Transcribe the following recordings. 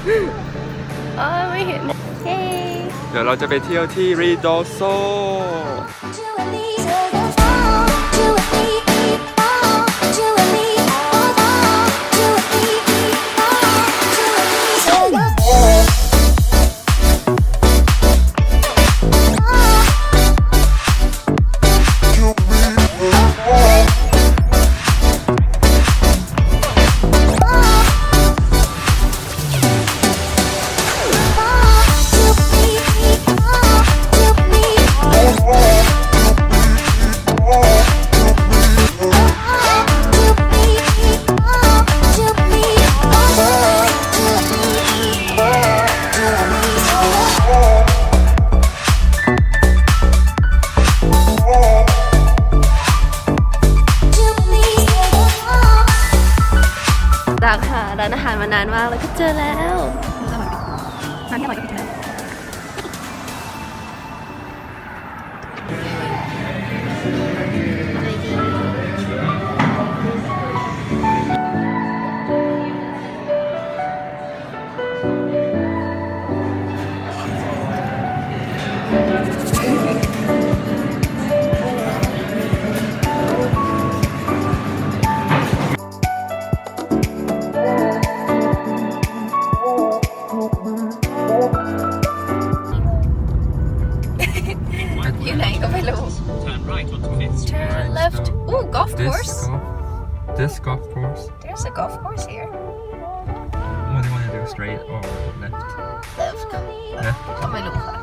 ไม่เห็นเดี๋ยวเราจะไปเที่ยวที่ริโดโซร้านอาหารมานานมากแล้วก็เจอแล้วร้านที่อร่อยก็ถึงแล้วอยู่ไหนก็ไม่รู้ Turn left. Ooh, golf course. This golf course. There's a golf course here. What do you want to do, straight or left? Left. Left. ก็ไม่รู้ค่ะ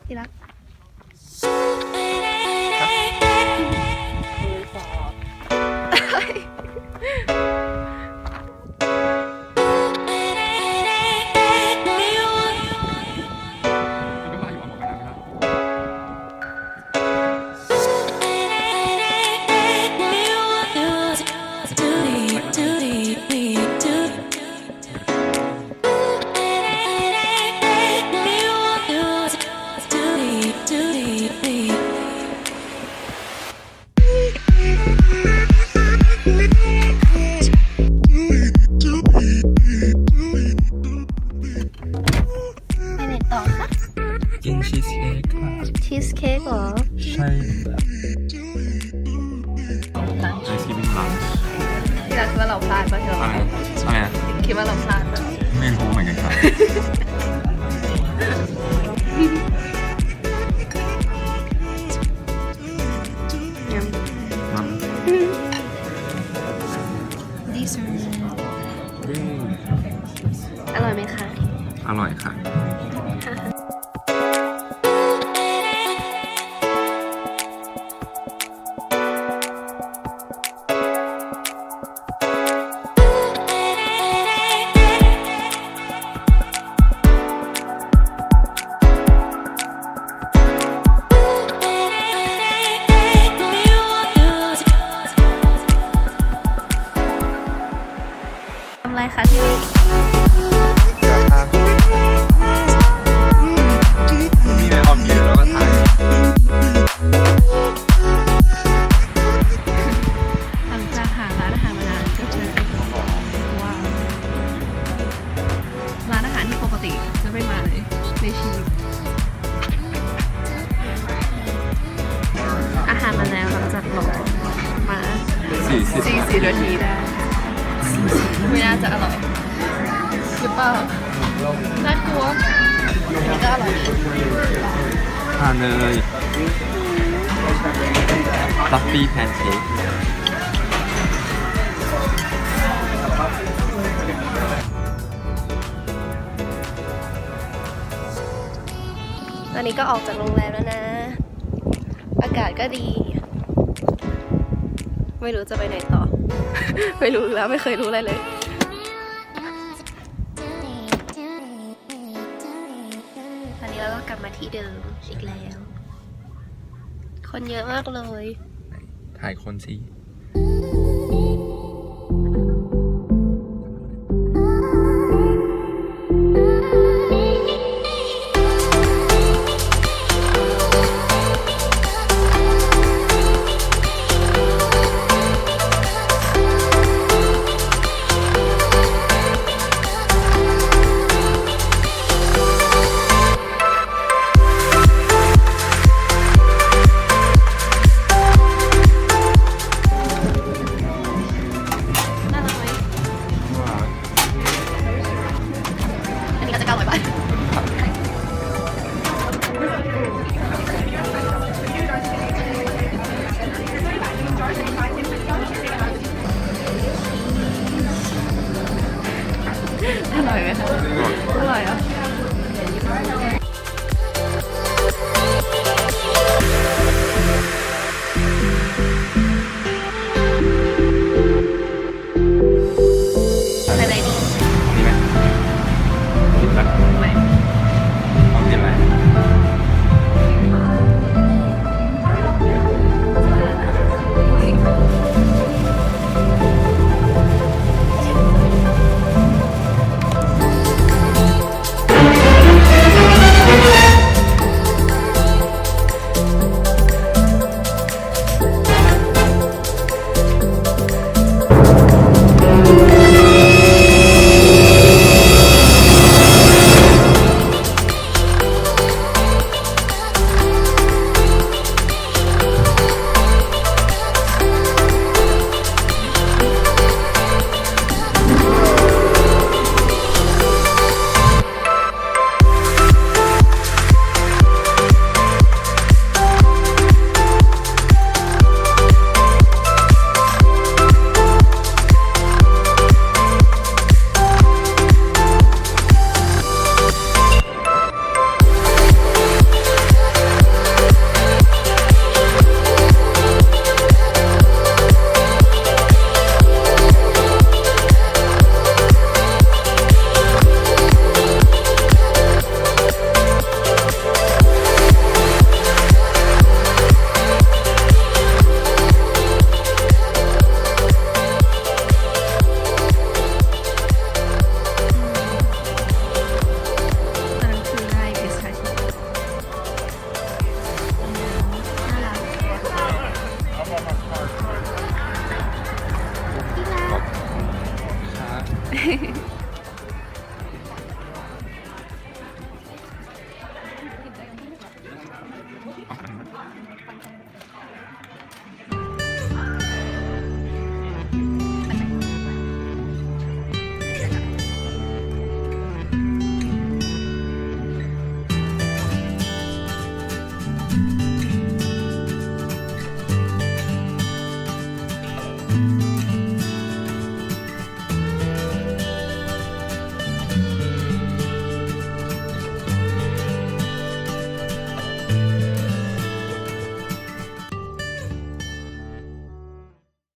ที่รักกินชีสเค้กค่ะ ชีสเค้กเหรอ ใช่ไอศกรีมลัง ที่รักคิดว่าเราพลาดป่ะเธอ อะไรอะ คิดว่าเราพลาดป่ะ ไม่รู้เหมือนกันครับมัน อร่อยไหมคะ อร่อยค่ะ ทำไรคะที่นี่ 10 นาทีได้ไม่น่าจะอร่อยหรือเปล่าน่ากลัวนี่ก็อร่อยดี ทานเลยฟลัฟฟี่แพนเค้ก ตอนนี้ก็ออกจากโรงแรมแล้วนะ อากาศก็ดี ไม่รู้จะไปไหนต่อ ไม่รู้แล้วไม่เคยรู้อะไรเลย ตอนนี้เราก็กลับมาที่เดิมอีกแล้ว คนเยอะมากเลย ถ่ายคนสิ น่ารักไหมอันนี้ก็จะ900 บาท อร่อยไหมคะอร่อยอ่ะ